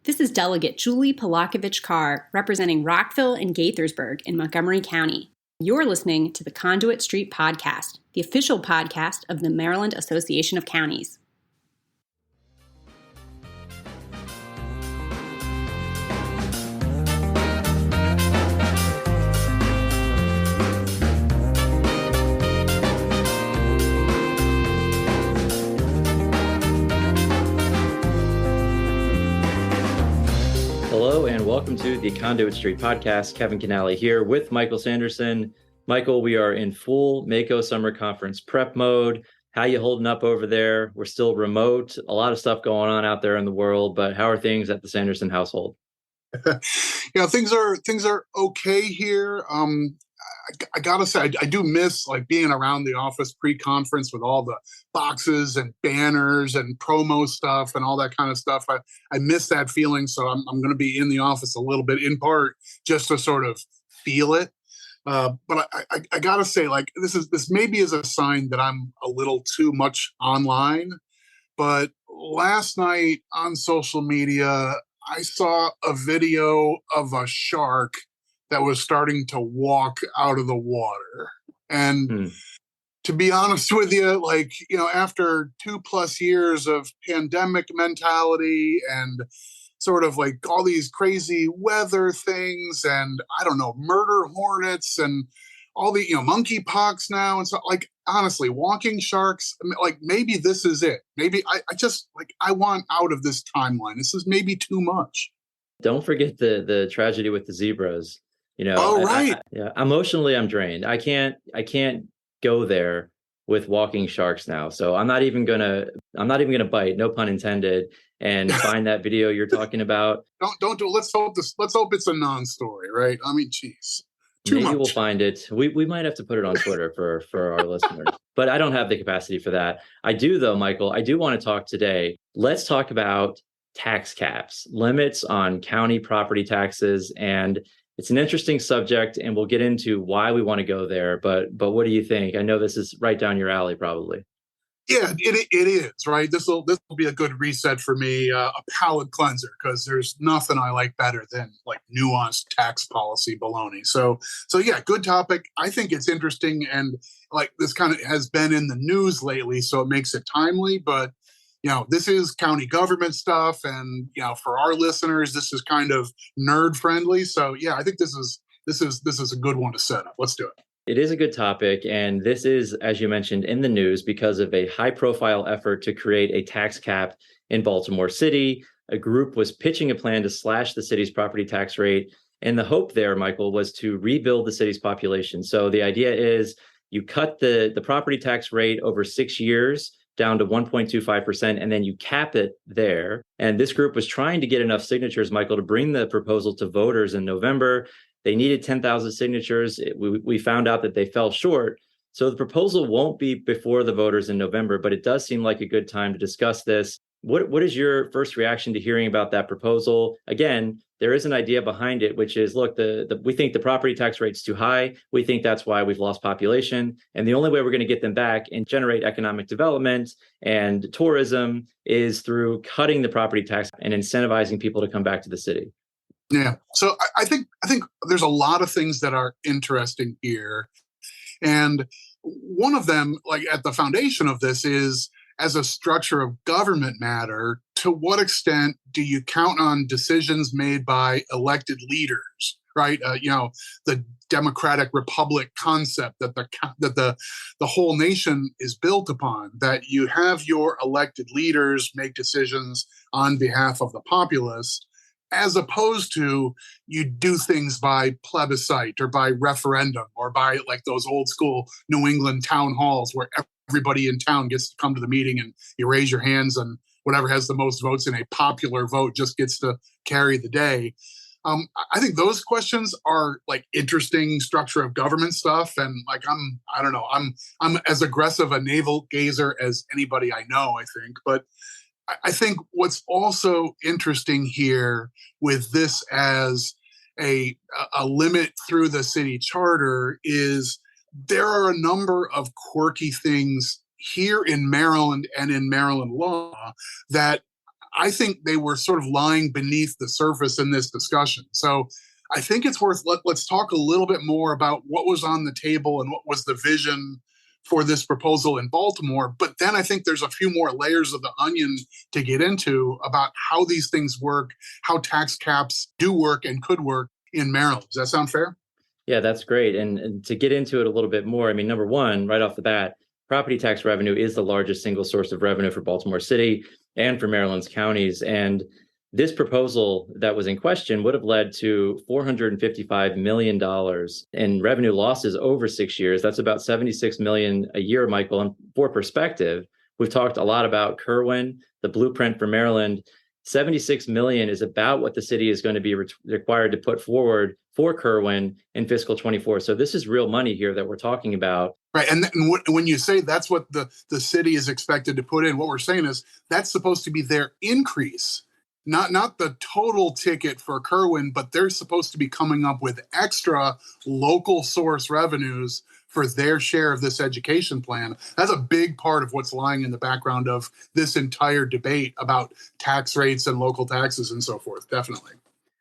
This is Delegate Julie Polakovich-Carr, representing Rockville and Gaithersburg in Montgomery County. You're listening to the Conduit Street Podcast, the official podcast of the Maryland Association of Counties. Hello and welcome to the Conduit Street Podcast. Kevin Kinnally here with Michael Sanderson. Michael, we are in full Mako Summer Conference prep mode. How you holding up over there? We're still remote. A lot of stuff going on out there in the world, but how are things at the Sanderson household? Things are okay here. I gotta say, I do miss like being around the office pre-conference with all the boxes and banners and promo stuff and all that kind of stuff. I miss that feeling, so I'm going to be in the office a little bit, in part just to sort of feel it. But I gotta say, like this maybe is a sign that I'm a little too much online. But last night on social media, I saw a video of a shark that was starting to walk out of the water. And to be honest with you, after 2+ years of pandemic mentality and sort of like all these crazy weather things and I don't know, murder hornets and all the, monkeypox now. And so honestly, walking sharks, maybe this is it. Maybe I want out of this timeline. This is maybe too much. Don't forget the tragedy with the zebras. Right. Emotionally, I'm drained. I can't go there with walking sharks now. So I'm not even gonna bite, no pun intended, and find that video you're talking about. Don't do. Let's hope it's a non-story, right? I mean, geez. Maybe we'll find it. We might have to put it on Twitter for our listeners, but I don't have the capacity for that. I do though, Michael. I do want to talk today. Let's talk about tax caps, limits on county property taxes, and it's an interesting subject, and we'll get into why we want to go there. But what do you think? I know this is right down your alley, probably. Yeah, it is, right? This will be a good reset for me, a palate cleanser, because there's nothing I like better than like nuanced tax policy baloney. So yeah, good topic. I think it's interesting, and like this kind of has been in the news lately, so it makes it timely. But this is county government stuff, and for our listeners, this is kind of nerd friendly. So yeah, I think this is a good one to set up. Let's do it. It is a good topic, and this is, as you mentioned, in the news because of a high-profile effort to create a tax cap in Baltimore City. A group was pitching a plan to slash the city's property tax rate, and the hope there, Michael, was to rebuild the city's population. So the idea is you cut the property tax rate over 6 years down to 1.25%, and then you cap it there. And this group was trying to get enough signatures, Michael, to bring the proposal to voters in November. They needed 10,000 signatures. We found out that they fell short. So the proposal won't be before the voters in November, but it does seem like a good time to discuss this. What is your first reaction to hearing about that proposal? Again, there is an idea behind it, which is, look, we think the property tax rate's too high. We think that's why we've lost population. And the only way we're going to get them back and generate economic development and tourism is through cutting the property tax and incentivizing people to come back to the city. Yeah. So I think there's a lot of things that are interesting here. And one of them, like at the foundation of this, is as a structure of government matter, to what extent do you count on decisions made by elected leaders, right? The democratic republic concept that the whole nation is built upon, that you have your elected leaders make decisions on behalf of the populace, as opposed to you do things by plebiscite or by referendum or by like those old school New England town halls where everybody in town gets to come to the meeting and you raise your hands and whatever has the most votes in a popular vote just gets to carry the day. I think those questions are like interesting structure of government stuff. And like, I'm as aggressive a navel gazer as anybody I know, I think. But I think what's also interesting here with this as a limit through the city charter is there are a number of quirky things here in Maryland and in Maryland law that I think they were sort of lying beneath the surface in this discussion. So I think it's worth, let's talk a little bit more about what was on the table and what was the vision for this proposal in Baltimore. But then I think there's a few more layers of the onion to get into about how these things work, how tax caps do work and could work in Maryland. Does that sound fair? Yeah, that's great. And to get into it a little bit more, I mean, number one, right off the bat, property tax revenue is the largest single source of revenue for Baltimore City and for Maryland's counties. And this proposal that was in question would have led to $455 million in revenue losses over 6 years. That's about $76 million a year, Michael. And for perspective, we've talked a lot about Kerwin, the blueprint for Maryland. $76 million is about what the city is going to be required to put forward for Kerwin in fiscal 24. So this is real money here that we're talking about. Right. And when you say that's what the city is expected to put in, what we're saying is that's supposed to be their increase, not the total ticket for Kerwin, but they're supposed to be coming up with extra local source revenues for their share of this education plan. That's a big part of what's lying in the background of this entire debate about tax rates and local taxes and so forth. Definitely.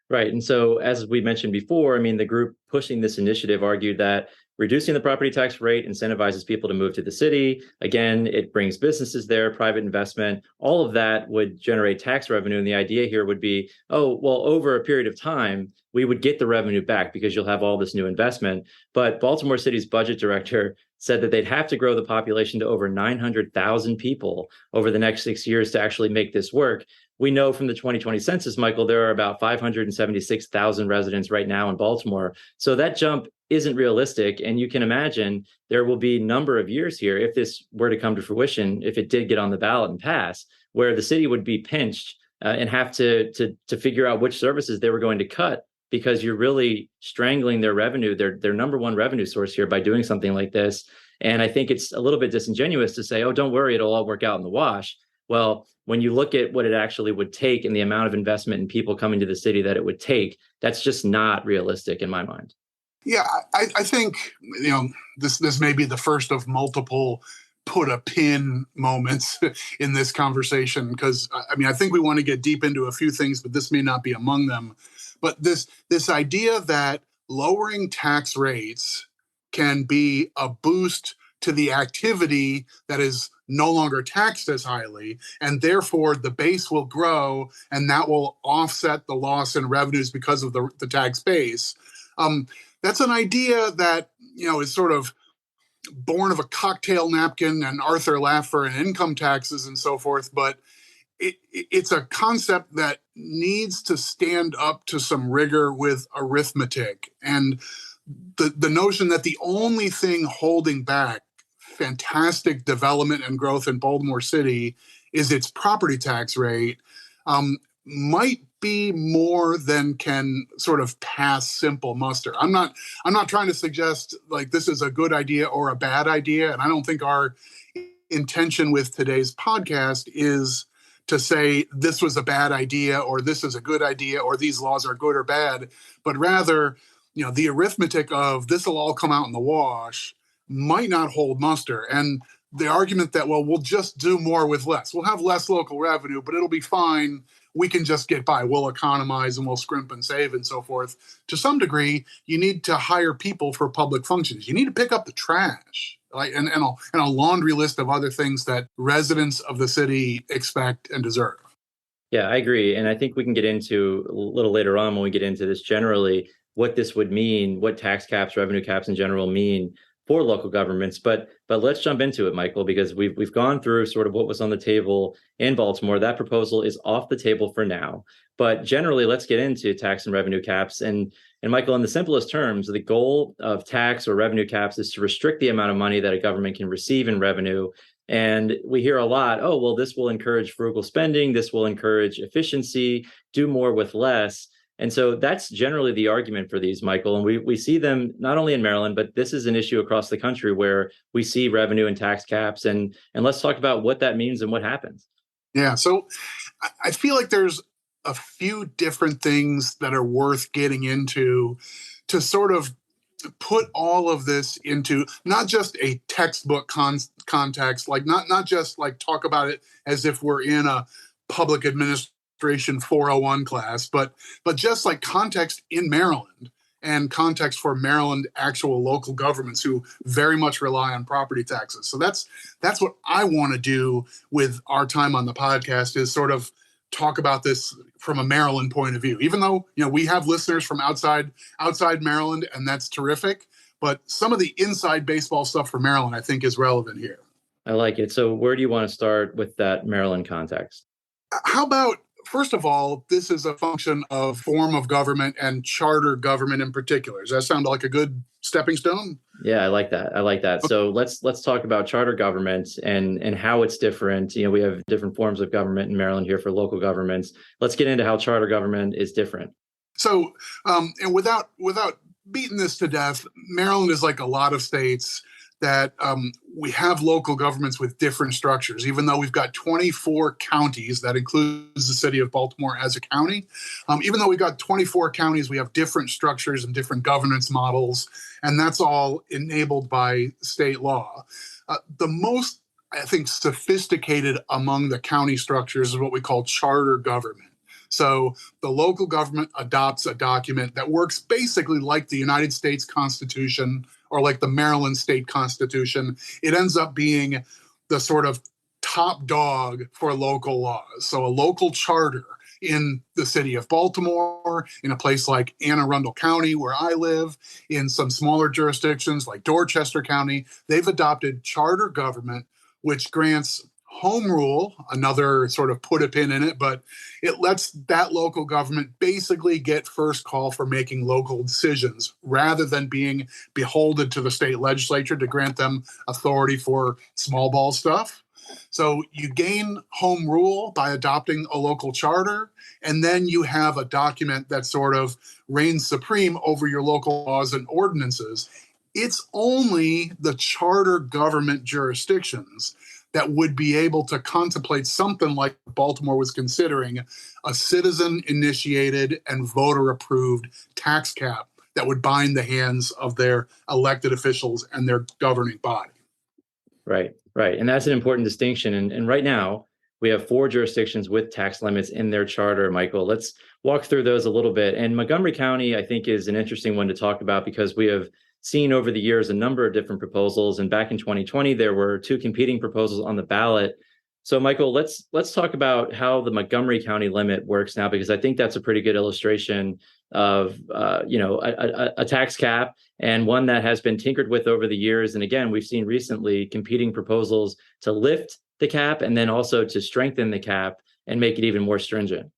Right. And so, as we mentioned before, I mean, the group pushing this initiative argued that reducing the property tax rate incentivizes people to move to the city. Again, it brings businesses there, private investment. All of that would generate tax revenue. And the idea here would be, oh, well, over a period of time, we would get the revenue back because you'll have all this new investment. But Baltimore City's budget director said that they'd have to grow the population to over 900,000 people over the next 6 years to actually make this work. We know from the 2020 census, Michael, there are about 576,000 residents right now in Baltimore. So that jump isn't realistic. And you can imagine there will be a number of years here, if this were to come to fruition, if it did get on the ballot and pass, where the city would be pinched and have to figure out which services they were going to cut, because you're really strangling their revenue, their number one revenue source here, by doing something like this. And I think it's a little bit disingenuous to say, oh, don't worry, it'll all work out in the wash. Well, when you look at what it actually would take and the amount of investment and people coming to the city that it would take, that's just not realistic in my mind. Yeah, I think, this may be the first of multiple put a pin moments in this conversation, because I think we want to get deep into a few things, but this may not be among them. But this idea that lowering tax rates can be a boost to the activity that is no longer taxed as highly, and therefore the base will grow, and that will offset the loss in revenues because of the tax base. That's an idea that is sort of born of a cocktail napkin and Arthur Laffer and income taxes and so forth, but it's a concept that needs to stand up to some rigor with arithmetic. And the notion that the only thing holding back fantastic development and growth in Baltimore City is its property tax rate might be more than can sort of pass simple muster. I'm not trying to suggest like this is a good idea or a bad idea, and I don't think our intention with today's podcast is to say this was a bad idea or this is a good idea or these laws are good or bad, but rather, the arithmetic of this will all come out in the wash might not hold muster. And the argument that, well, we'll just do more with less. We'll have less local revenue, but it'll be fine. We can just get by. We'll economize and we'll scrimp and save and so forth. To some degree, you need to hire people for public functions. You need to pick up the trash, and a laundry list of other things that residents of the city expect and deserve. Yeah, I agree. And I think we can get into a little later on when we get into this generally, what this would mean, what tax caps, revenue caps in general mean for local governments. But let's jump into it, Michael, because we've gone through sort of what was on the table in Baltimore. That proposal is off the table for now. But generally, let's get into tax and revenue caps. And Michael, in the simplest terms, the goal of tax or revenue caps is to restrict the amount of money that a government can receive in revenue. And we hear a lot, oh, well, this will encourage frugal spending. This will encourage efficiency, do more with less. And so that's generally the argument for these, Michael. And we see them not only in Maryland, but this is an issue across the country where we see revenue and tax caps. And let's talk about what that means and what happens. Yeah, so I feel like there's a few different things that are worth getting into to sort of put all of this into not just a textbook context, like not just like talk about it as if we're in a public administration 401 class, but just like context in Maryland and context for Maryland actual local governments who very much rely on property taxes. So that's what I want to do with our time on the podcast, is sort of talk about this from a Maryland point of view, even though, we have listeners from outside Maryland, and that's terrific. But some of the inside baseball stuff for Maryland, I think, is relevant here. I like it. So where do you want to start with that Maryland context? How about, first of all, this is a function of form of government and charter government in particular. Does that sound like a good stepping stone? Yeah, I like that. Okay. So let's talk about charter government and how it's different. We have different forms of government in Maryland here for local governments. Let's get into how charter government is different. So, and without beating this to death, Maryland is like a lot of states that we have local governments with different structures, even though we've got 24 counties. That includes the city of Baltimore as a county. Even though we've got 24 counties, we have different structures and different governance models, and that's all enabled by state law. The most, I think, sophisticated among the county structures is what we call charter government. So the local government adopts a document that works basically like the United States Constitution or like the Maryland State Constitution. It ends up being the sort of top dog for local laws. So a local charter in the city of Baltimore, in a place like Anne Arundel County, where I live, in some smaller jurisdictions like Dorchester County, they've adopted charter government, which grants home rule, another sort of put a pin in it, but it lets that local government basically get first call for making local decisions rather than being beholden to the state legislature to grant them authority for small ball stuff. So you gain home rule by adopting a local charter, and then you have a document that sort of reigns supreme over your local laws and ordinances. It's only the charter government jurisdictions that would be able to contemplate something like Baltimore was considering, a citizen-initiated and voter-approved tax cap that would bind the hands of their elected officials and their governing body. Right. And that's an important distinction. And right now, we have 4 jurisdictions with tax limits in their charter, Michael. Let's walk through those a little bit. And Montgomery County, I think, is an interesting one to talk about because we have seen over the years a number of different proposals. And back in 2020, there were 2 competing proposals on the ballot. So, Michael, let's talk about how the Montgomery County limit works now, because I think that's a pretty good illustration of a tax cap, and one that has been tinkered with over the years. And again, we've seen recently competing proposals to lift the cap and then also to strengthen the cap and make it even more stringent.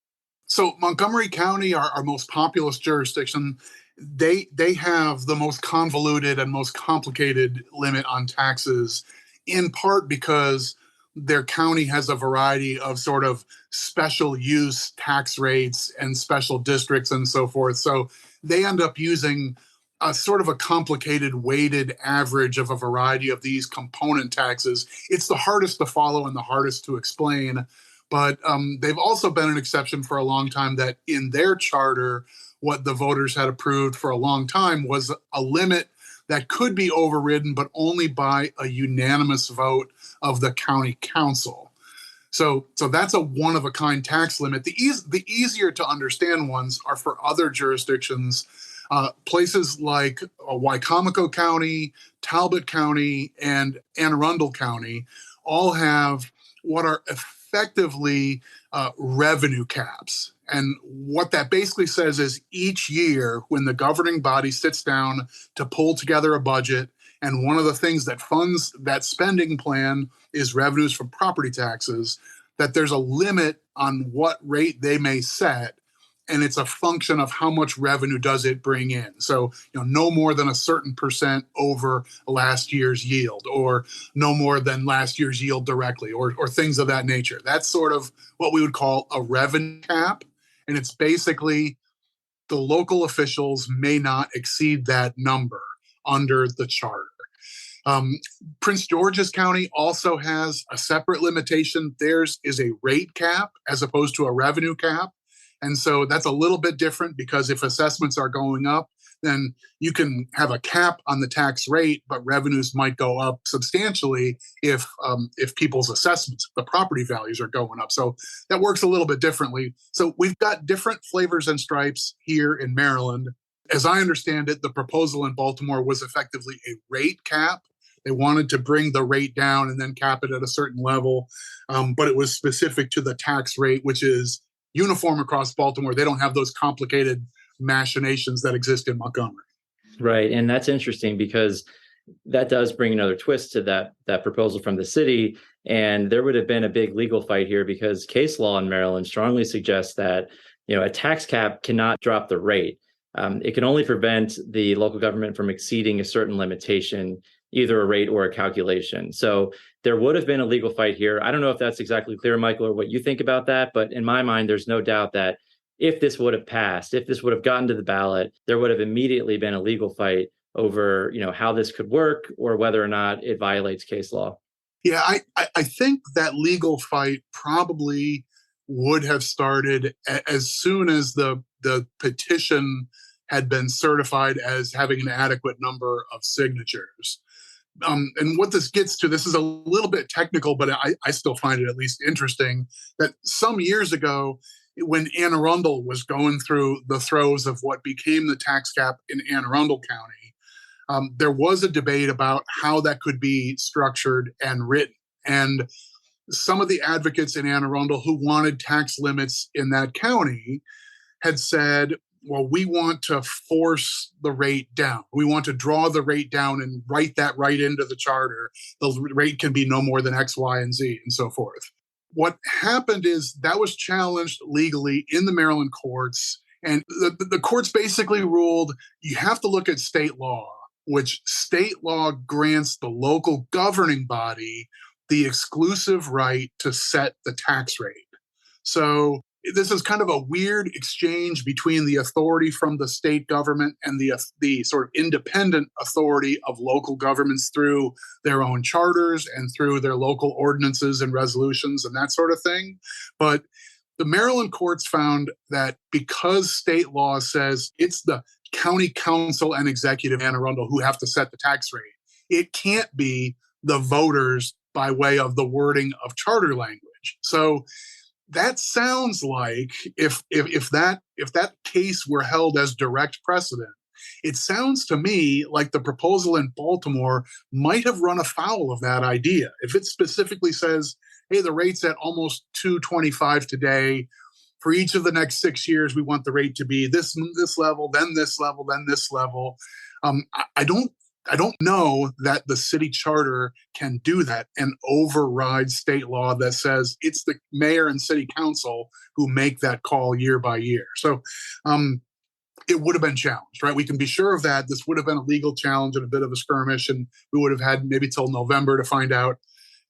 So Montgomery County, our most populous jurisdiction, they have the most convoluted and most complicated limit on taxes, in part because their county has a variety of sort of special use tax rates and special districts and so forth. So they end up using a sort of a complicated weighted average of a variety of these component taxes. It's the hardest to follow and the hardest to explain. But they've also been an exception for a long time that in their charter, what the voters had approved for a long time was a limit that could be overridden, but only by a unanimous vote of the county council. So that's a one-of-a-kind tax limit. The easier to understand ones are for other jurisdictions. Places like Wicomico County, Talbot County, and Anne Arundel County all have what are effectively revenue caps. And what that basically says is each year when the governing body sits down to pull together a budget, and one of the things that funds that spending plan is revenues from property taxes, that there's a limit on what rate they may set. And it's a function of how much revenue does it bring in. So, no more than a certain percent over last year's yield, or no more than last year's yield directly, or things of that nature. That's sort of what we would call a revenue cap. And it's basically the local officials may not exceed that number under the charter. Prince George's County also has a separate limitation. Theirs is a rate cap as opposed to a revenue cap. And so that's a little bit different because if assessments are going up, then you can have a cap on the tax rate, but revenues might go up substantially if people's assessments, the property values are going up. So that works a little bit differently. So we've got different flavors and stripes here in Maryland. As I understand it, the proposal in Baltimore was effectively a rate cap. They wanted to bring the rate down and then cap it at a certain level, but it was specific to the tax rate, which is uniform across Baltimore. They don't have those complicated machinations that exist in Montgomery. Right. And that's interesting because that does bring another twist to that proposal from the city. And there would have been a big legal fight here because case law in Maryland strongly suggests that, a tax cap cannot drop the rate. It can only prevent the local government from exceeding a certain limitation, either a rate or a calculation. So there would have been a legal fight here. I don't know if that's exactly clear, Michael, or what you think about that. But in my mind, there's no doubt that if this would have passed, if this would have gotten to the ballot, there would have immediately been a legal fight over, how this could work or whether or not it violates case law. Yeah, I think that legal fight probably would have started as soon as the petition had been certified as having an adequate number of signatures. And what this gets to, this is a little bit technical, but I still find it at least interesting that some years ago, when Anne Arundel was going through the throes of what became the tax cap in Anne Arundel County, there was a debate about how that could be structured and written. And some of the advocates in Anne Arundel who wanted tax limits in that county had said, well, we want to force the rate down. We want to draw the rate down and write that right into the charter. The rate can be no more than X, Y, and Z, and so forth. What happened is that was challenged legally in the Maryland courts, and the courts basically ruled you have to look at state law, which state law grants the local governing body the exclusive right to set the tax rate. So this is kind of a weird exchange between the authority from the state government and the sort of independent authority of local governments through their own charters and through their local ordinances and resolutions and that sort of thing. But the Maryland courts found that because state law says it's the county council and executive Anne Arundel who have to set the tax rate, it can't be the voters by way of the wording of charter language. So that sounds like if that case were held as direct precedent, it sounds to me like the proposal in Baltimore might have run afoul of that idea. If it specifically says, hey, the rate's at almost $2.25 today. For each of the next 6 years, we want the rate to be this level, then this level, then this level. I don't know that the city charter can do that and override state law that says it's the mayor and city council who make that call year by year. So it would have been challenged, right? We can be sure of that. This would have been a legal challenge and a bit of a skirmish, and we would have had maybe till November to find out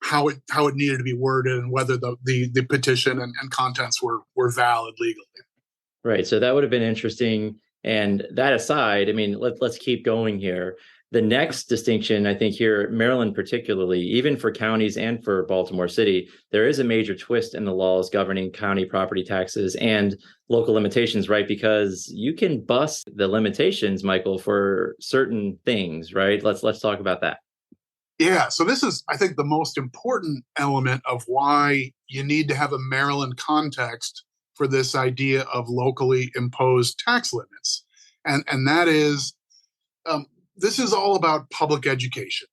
how it needed to be worded and whether the petition and contents were valid legally. Right. So that would have been interesting. And that aside, I mean, let's keep going here. The next distinction, I think here, Maryland particularly, even for counties and for Baltimore City, there is a major twist in the laws governing county property taxes and local limitations, right? Because you can bust the limitations, Michael, for certain things, right? Let's talk about that. Yeah, so this is, I think, the most important element of why you need to have a Maryland context for this idea of locally imposed tax limits. And that is, this is all about public education.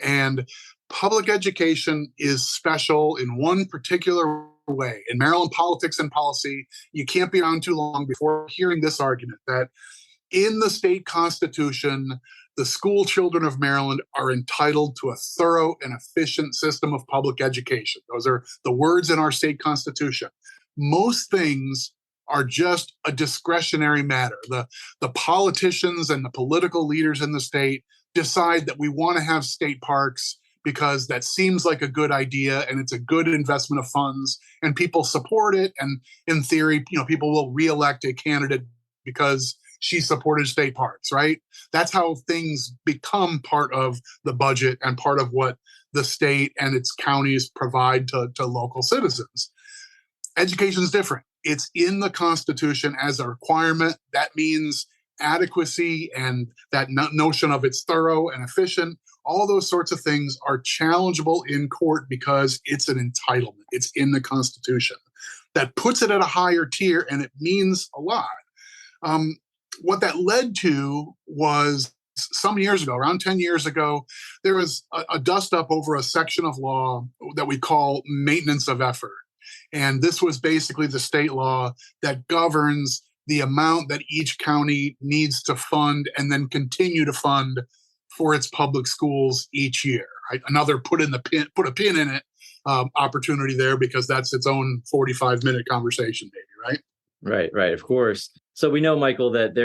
And public education is special in one particular way. In Maryland politics and policy, you can't be on too long before hearing this argument that in the state constitution, the school children of Maryland are entitled to a thorough and efficient system of public education. Those are the words in our state constitution. Most things are just a discretionary matter. The politicians and the political leaders in the state decide that we want to have state parks because that seems like a good idea and it's a good investment of funds and people support it. And in theory, people will reelect a candidate because she supported state parks, right? That's how things become part of the budget and part of what the state and its counties provide to local citizens. Education is different. It's in the Constitution as a requirement. That means adequacy and that notion of it's thorough and efficient, all those sorts of things are challengeable in court because it's an entitlement. It's in the Constitution. That puts it at a higher tier, and it means a lot. What that led to was some years ago, around 10 years ago, there was a dust up over a section of law that we call maintenance of effort. And this was basically the state law that governs the amount that each county needs to fund and then continue to fund for its public schools each year. Right? Another put a pin in it opportunity there, because that's its own 45-minute conversation, maybe, right? Right, of course. So we know, Michael, that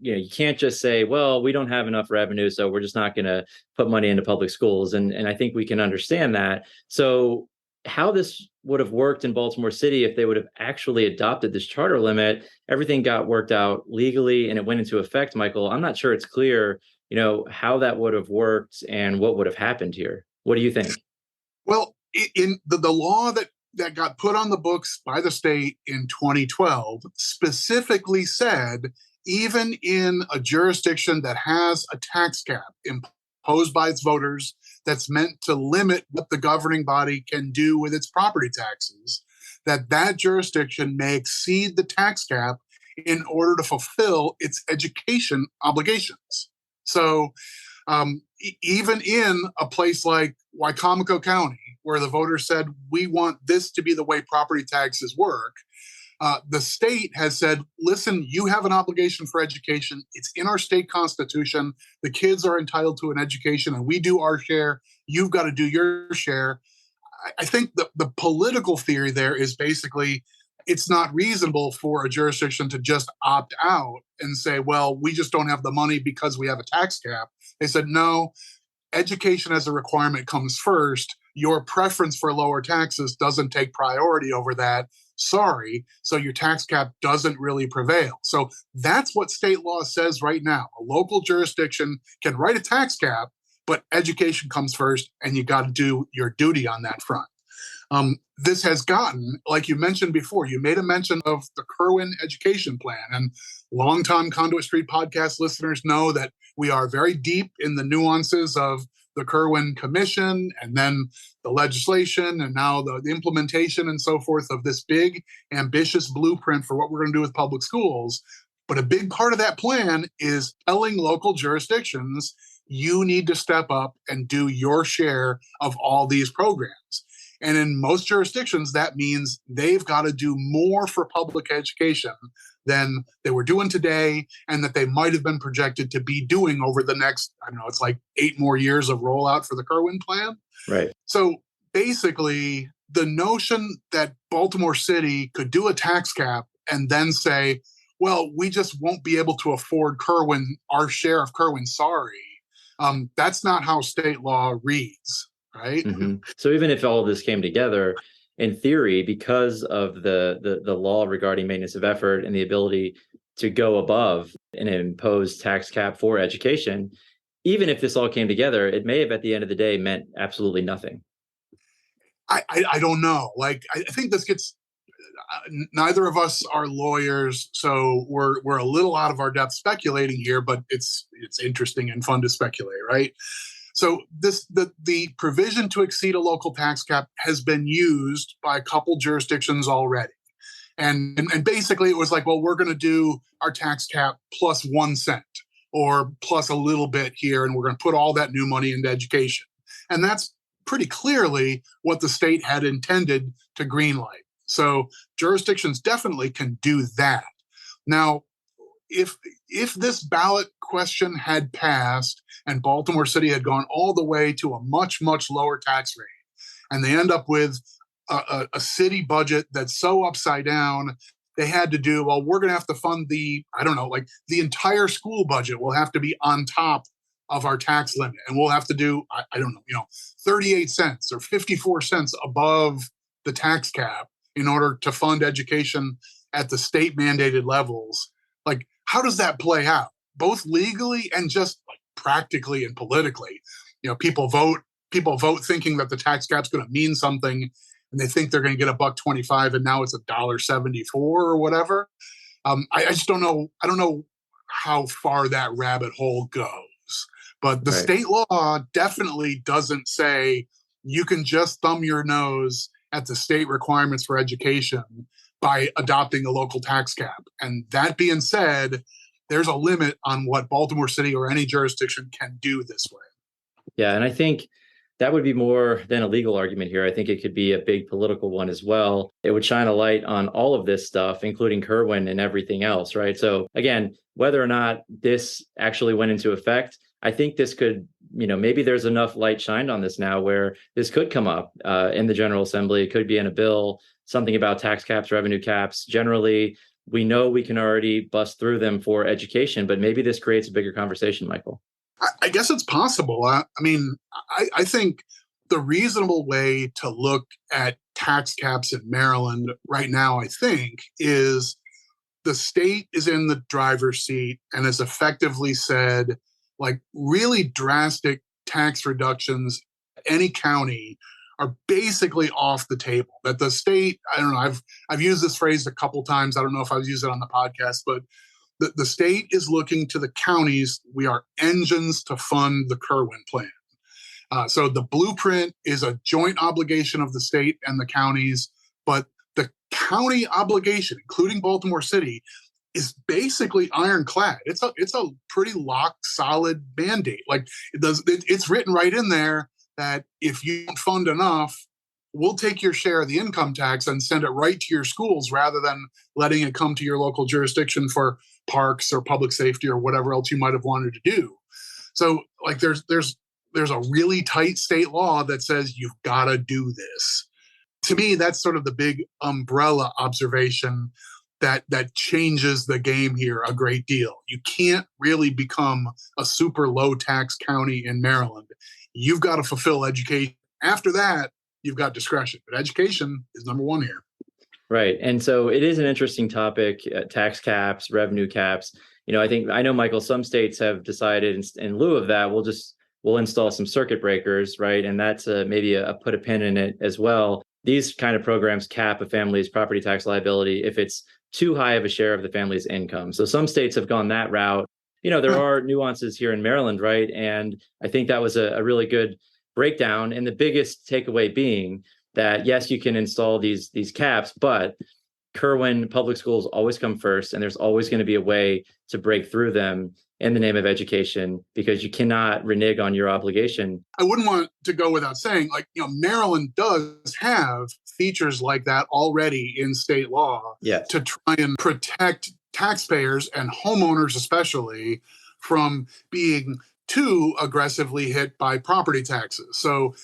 you can't just say, well, we don't have enough revenue, so we're just not going to put money into public schools. And I think we can understand that. So how this would have worked in Baltimore City if they would have actually adopted this charter limit, everything got worked out legally and it went into effect, Michael. I'm not sure it's clear, how that would have worked and what would have happened here. What do you think? Well, in the law that got put on the books by the state in 2012 specifically said, even in a jurisdiction that has a tax cap imposed by its voters that's meant to limit what the governing body can do with its property taxes, that jurisdiction may exceed the tax cap in order to fulfill its education obligations. So even in a place like Wicomico County, where the voters said, we want this to be the way property taxes work, the state has said, listen, you have an obligation for education. It's in our state constitution. The kids are entitled to an education and we do our share. You've got to do your share. I think the political theory there is basically it's not reasonable for a jurisdiction to just opt out and say, well, we just don't have the money because we have a tax cap. They said, no, education as a requirement comes first. Your preference for lower taxes doesn't take priority over that. Sorry. So your tax cap doesn't really prevail. So that's what state law says right now. A local jurisdiction can write a tax cap, but education comes first, and you got to do your duty on that front. This has gotten, like you mentioned before, you made a mention of the Kerwin education plan, and longtime Conduit Street Podcast listeners know that we are very deep in the nuances of the Kerwin Commission and then the legislation and now the implementation and so forth of this big, ambitious blueprint for what we're going to do with public schools. But a big part of that plan is telling local jurisdictions, you need to step up and do your share of all these programs. And in most jurisdictions, that means they've got to do more for public education than they were doing today and that they might have been projected to be doing over the next, I don't know, it's like 8 more years of rollout for the Kerwin plan. Right. So basically, the notion that Baltimore City could do a tax cap and then say, well, we just won't be able to afford Kerwin, our share of Kerwin, sorry. That's not how state law reads. Right. Mm-hmm. So even if all of this came together, in theory, because of the law regarding maintenance of effort and the ability to go above an imposed tax cap for education, even if this all came together, it may have at the end of the day meant absolutely nothing. I don't know. Like, I think this gets, neither of us are lawyers, so we're a little out of our depth speculating here, but it's interesting and fun to speculate, right? So the provision to exceed a local tax cap has been used by a couple jurisdictions already. And basically it was like, well, we're going to do our tax cap plus 1 cent or plus a little bit here, and we're going to put all that new money into education. And that's pretty clearly what the state had intended to greenlight. So jurisdictions definitely can do that. Now, if this ballot question had passed and Baltimore City had gone all the way to a much, much lower tax rate, and they end up with a city budget that's so upside down, they had to do, well, we're going to have to fund the entire school budget will have to be on top of our tax limit. And we'll have to do, 38 cents or 54 cents above the tax cap in order to fund education at the state mandated levels. Like, how does that play out, both legally and just like practically and politically? People vote thinking that the tax cap's going to mean something, and they think they're going to get $1.25, and now it's $1.74 or whatever. I just don't know. I don't know how far that rabbit hole goes. But the Right. state law definitely doesn't say you can just thumb your nose at the state requirements for education by adopting a local tax cap. And that being said, there's a limit on what Baltimore City or any jurisdiction can do this way. Yeah, and I think that would be more than a legal argument here. I think it could be a big political one as well. It would shine a light on all of this stuff, including Kerwin and everything else, right? So again, whether or not this actually went into effect, I think this could, maybe there's enough light shined on this now where this could come up in the General Assembly. It could be in a bill, something about tax caps, revenue caps. Generally, we know we can already bust through them for education, but maybe this creates a bigger conversation, Michael. I guess it's possible. I think the reasonable way to look at tax caps in Maryland right now, I think, is the state is in the driver's seat and has effectively said, like, really drastic tax reductions, any county are basically off the table. That the state, I don't know, I've used this phrase a couple times. I don't know if I've used it on the podcast, but the state is looking to the counties. We are engines to fund the Kerwin plan. So the blueprint is a joint obligation of the state and the counties, but the county obligation, including Baltimore City, is basically ironclad. It's a pretty lock solid mandate. Like it's written right in there that if you don't fund enough, we'll take your share of the income tax and send it right to your schools rather than letting it come to your local jurisdiction for parks or public safety or whatever else you might have wanted to do. So like there's a really tight state law that says you've got to do this. To me, that's sort of the big umbrella observation that changes the game here a great deal. You can't really become a super low tax county in Maryland. You've got to fulfill education. After that, you've got discretion, but education is number one here. Right. And so it is an interesting topic, tax caps, revenue caps. I know, Michael, some states have decided in lieu of that, we'll install some circuit breakers, right? And that's maybe put a pin in it as well. These kind of programs cap a family's property tax liability if it's too high of a share of the family's income. So some states have gone that route. There are nuances here in Maryland, right? And I think that was a really good breakdown. And the biggest takeaway being that, yes, you can install these caps, but Kerwin public schools always come first, and there's always going to be a way to break through them in the name of education, because you cannot renege on your obligation. I wouldn't want to go without saying, Maryland does have features like that already in state law to try and protect taxpayers and homeowners especially from being too aggressively hit by property taxes. So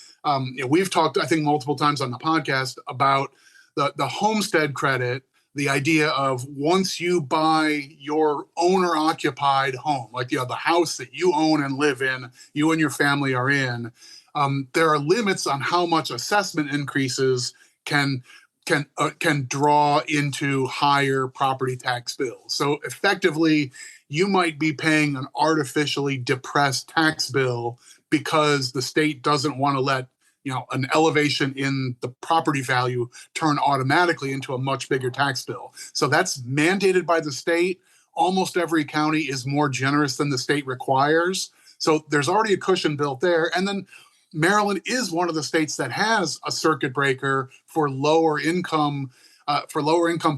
we've talked, I think, multiple times on the podcast about the homestead credit, the idea of once you buy your owner-occupied home, like the house that you own and live in, you and your family are in, there are limits on how much assessment increases can draw into higher property tax bills. So effectively, you might be paying an artificially depressed tax bill because the state doesn't want to let an elevation in the property value turn automatically into a much bigger tax bill. So that's mandated by the state. Almost every county is more generous than the state requires. So there's already a cushion built there. And then Maryland is one of the states that has a circuit breaker for lower income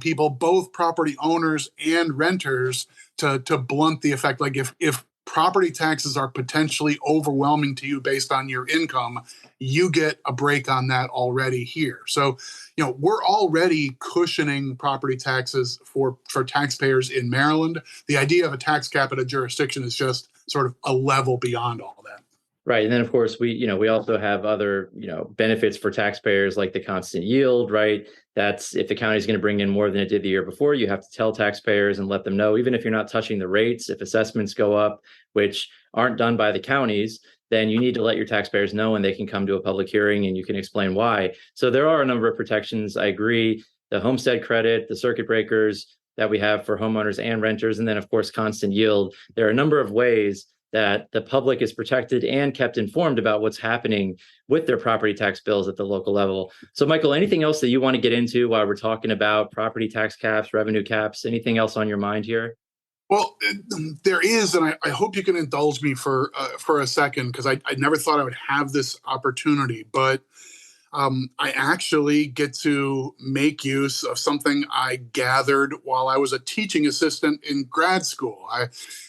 people, both property owners and renters, to blunt the effect. Like if property taxes are potentially overwhelming to you based on your income, you get a break on that already here. So, we're already cushioning property taxes for taxpayers in Maryland. The idea of a tax cap at a jurisdiction is just sort of a level beyond all that. Right. And then, of course, we also have other, benefits for taxpayers like the constant yield, right? That's if the county is going to bring in more than it did the year before, you have to tell taxpayers and let them know, even if you're not touching the rates, if assessments go up, which aren't done by the counties, then you need to let your taxpayers know, and they can come to a public hearing and you can explain why. So there are a number of protections. I agree. The homestead credit, the circuit breakers that we have for homeowners and renters, and then, of course, constant yield. There are a number of ways that the public is protected and kept informed about what's happening with their property tax bills at the local level. So, Michael, anything else that you want to get into while we're talking about property tax caps, revenue caps, anything else on your mind here? Well, there is, and I hope you can indulge me for a second, because I never thought I would have this opportunity, but I actually get to make use of something I gathered while I was a teaching assistant in grad school.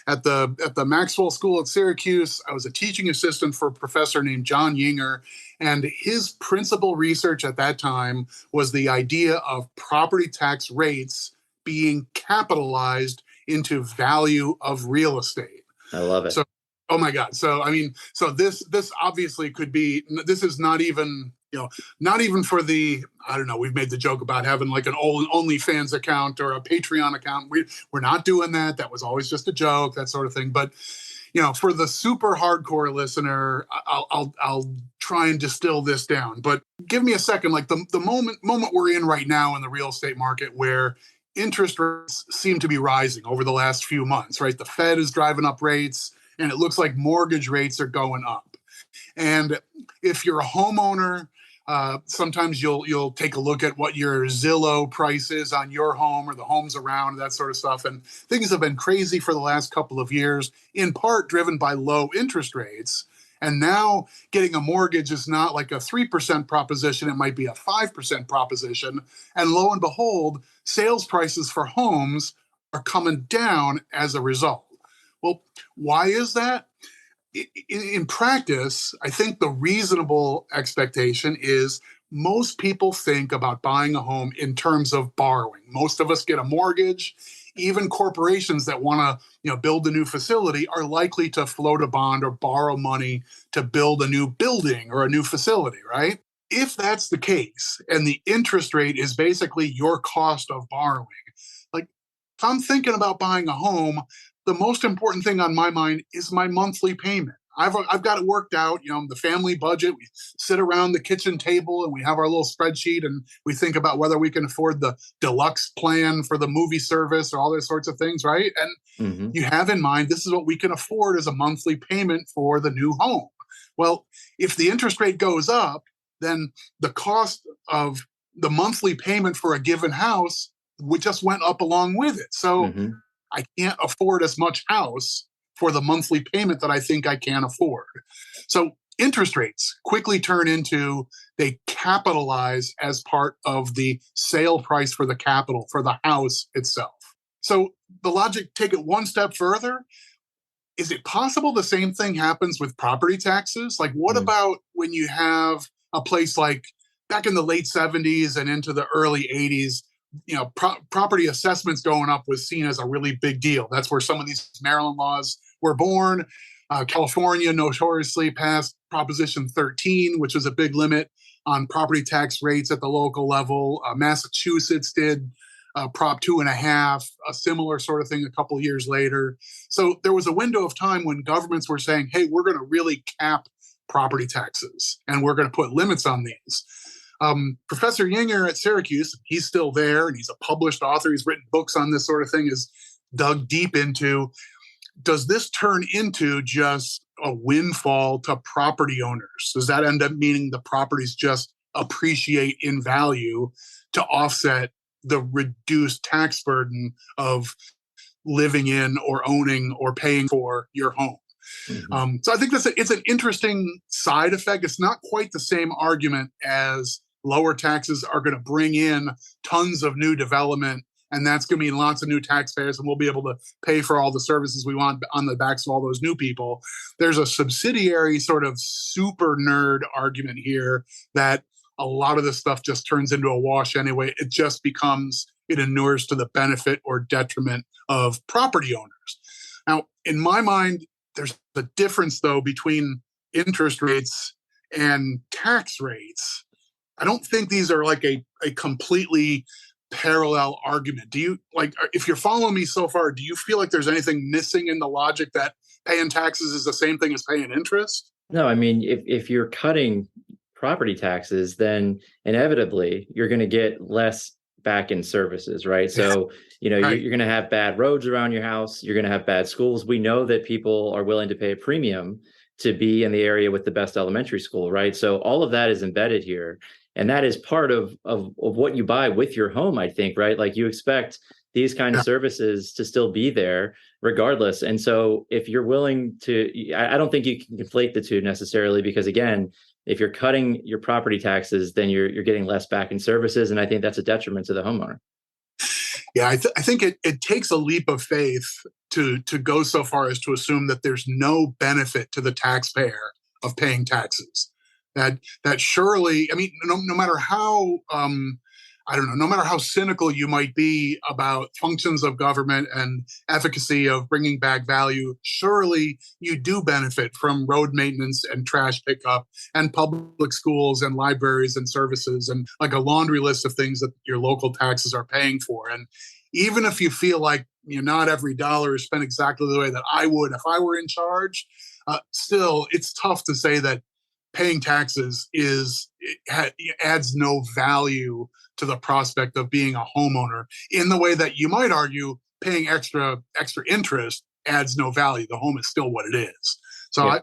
At the Maxwell School at Syracuse, I was a teaching assistant for a professor named John Yinger, and his principal research at that time was the idea of property tax rates being capitalized into value of real estate. I love it. So, oh my God. So, I mean, so this obviously could be, this is not even, not even for the, I don't know, we've made the joke about having like an OnlyFans account or a Patreon account. We're not doing that. That was always just a joke, that sort of thing. But, for the super hardcore listener, I'll try and distill this down. But give me a second, like the moment we're in right now in the real estate market, where interest rates seem to be rising over the last few months, right? The Fed is driving up rates, and it looks like mortgage rates are going up. And if you're a homeowner, sometimes you'll take a look at what your Zillow price is on your home or the homes around, that sort of stuff. And things have been crazy for the last couple of years, in part driven by low interest rates. And now getting a mortgage is not like a 3% proposition. It might be a 5% proposition. And lo and behold, sales prices for homes are coming down as a result. Well, why is that? In practice, I think the reasonable expectation is most people think about buying a home in terms of borrowing. Most of us get a mortgage. Even corporations that want to, build a new facility are likely to float a bond or borrow money to build a new building or a new facility, right? If that's the case, and the interest rate is basically your cost of borrowing, like if I'm thinking about buying a home, the most important thing on my mind is my monthly payment. I've got it worked out, the family budget. We sit around the kitchen table and we have our little spreadsheet and we think about whether we can afford the deluxe plan for the movie service or all those sorts of things, right? And you have in mind, this is what we can afford as a monthly payment for the new home. Well, if the interest rate goes up, then the cost of the monthly payment for a given house just went up along with it. So I can't afford as much house for the monthly payment that I think I can afford. So interest rates quickly turn into, they capitalize as part of the sale price for the capital, for the house itself. So the logic, take it one step further. Is it possible the same thing happens with property taxes? Like what about when you have a place like back in the late 70s and into the early 80s, property assessments going up was seen as a really big deal. That's where some of these Maryland laws were born. California notoriously passed Proposition 13, which was a big limit on property tax rates at the local level. Massachusetts did Prop 2.5, a similar sort of thing a couple of years later. So there was a window of time when governments were saying, hey, we're going to really cap property taxes and we're going to put limits on these. Professor Yinger at Syracuse, he's still there and he's a published author. He's written books on this sort of thing, is dug deep into, does this turn into just a windfall to property owners? Does that end up meaning the properties just appreciate in value to offset the reduced tax burden of living in or owning or paying for your home? So I think it's an interesting side effect. It's not quite the same argument as lower taxes are going to bring in tons of new development, and that's going to mean lots of new taxpayers, and we'll be able to pay for all the services we want on the backs of all those new people. There's a subsidiary sort of super nerd argument here that a lot of this stuff just turns into a wash anyway. It just becomes, it inures to the benefit or detriment of property owners. Now, in my mind, there's a difference, though, between interest rates and tax rates. I don't think these are like a completely parallel argument. Do you, like, if you're following me so far, do you feel like there's anything missing in the logic that paying taxes is the same thing as paying interest? No, I mean, if you're cutting property taxes, then inevitably you're going to get less back in services, right? So, right. You're going to have bad roads around your house. You're going to have bad schools. We know that people are willing to pay a premium to be in the area with the best elementary school, right? So all of that is embedded here. And that is part of what you buy with your home, I think, right? Like you expect these kind of services to still be there regardless. And so if you're willing to, I don't think you can conflate the two necessarily, because again, if you're cutting your property taxes, then you're getting less back in services. And I think that's a detriment to the homeowner. Yeah, I think it takes a leap of faith to go so far as to assume that there's no benefit to the taxpayer of paying taxes. That surely, I mean, no matter how no matter how cynical you might be about functions of government and efficacy of bringing back value, surely you do benefit from road maintenance and trash pickup and public schools and libraries and services and like a laundry list of things that your local taxes are paying for. And even if you feel like not every dollar is spent exactly the way that I would if I were in charge, still it's tough to say that paying taxes adds no value to the prospect of being a homeowner in the way that you might argue paying extra interest adds no value. The home is still what it is. So yeah.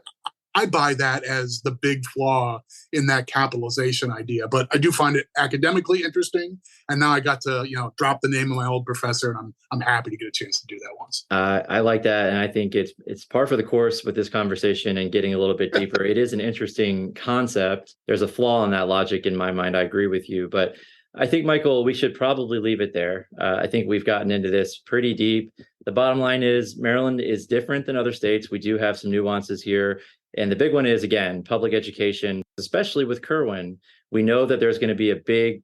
I buy that as the big flaw in that capitalization idea, but I do find it academically interesting. And now I got to, drop the name of my old professor, and I'm happy to get a chance to do that once. I like that. And I think it's par for the course with this conversation and getting a little bit deeper. It is an interesting concept. There's a flaw in that logic in my mind. I agree with you, but I think, Michael, we should probably leave it there. I think we've gotten into this pretty deep. The bottom line is Maryland is different than other states. We do have some nuances here. And the big one is, again, public education, especially with Kerwin. We know that there's going to be a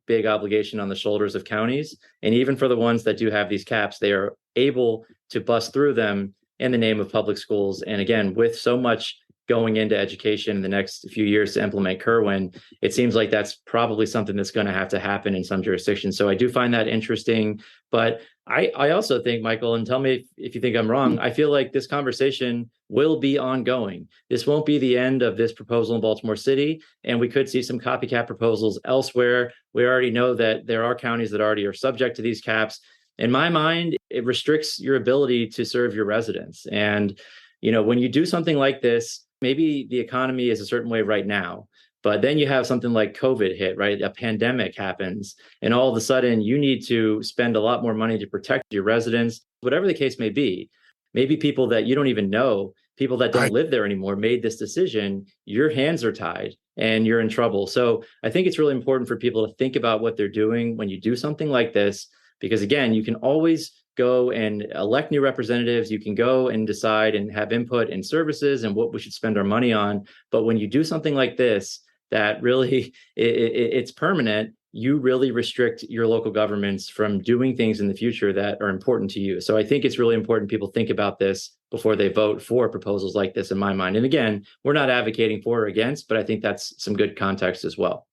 big obligation on the shoulders of counties. And even for the ones that do have these caps, they are able to bust through them in the name of public schools. And again, with so much going into education in the next few years to implement Kerwin, it seems like that's probably something that's going to have to happen in some jurisdictions. So I do find that interesting. But I also think, Michael, and tell me if you think I'm wrong, I feel like this conversation will be ongoing. This won't be the end of this proposal in Baltimore City, and we could see some copycat proposals elsewhere. We already know that there are counties that already are subject to these caps. In my mind, it restricts your ability to serve your residents. And, when you do something like this, maybe the economy is a certain way right now, but then you have something like COVID hit, right? A pandemic happens, and all of a sudden you need to spend a lot more money to protect your residents, whatever the case may be. Maybe people that you don't even know, people that don't live there anymore, made this decision. Your hands are tied and you're in trouble. So I think it's really important for people to think about what they're doing when you do something like this, because again, you can always go and elect new representatives. You can go and decide and have input in services and what we should spend our money on. But when you do something like this, that really it's permanent, you really restrict your local governments from doing things in the future that are important to you. So I think it's really important people think about this before they vote for proposals like this, in my mind. And again, we're not advocating for or against, but I think that's some good context as well.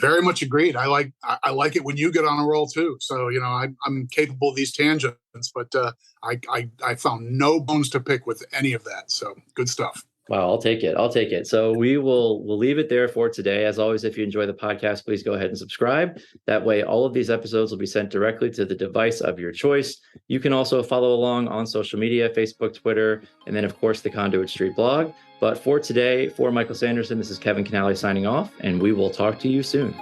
Very much agreed. I like it when you get on a roll too. So I'm capable of these tangents, but I found no bones to pick with any of that. So good stuff. Wow, I'll take it. So we'll leave it there for today. As always, if you enjoy the podcast, please go ahead and subscribe. That way, all of these episodes will be sent directly to the device of your choice. You can also follow along on social media, Facebook, Twitter, and then, of course, the Conduit Street blog. But for today, for Michael Sanderson, this is Kevin Kinnally signing off, and we will talk to you soon.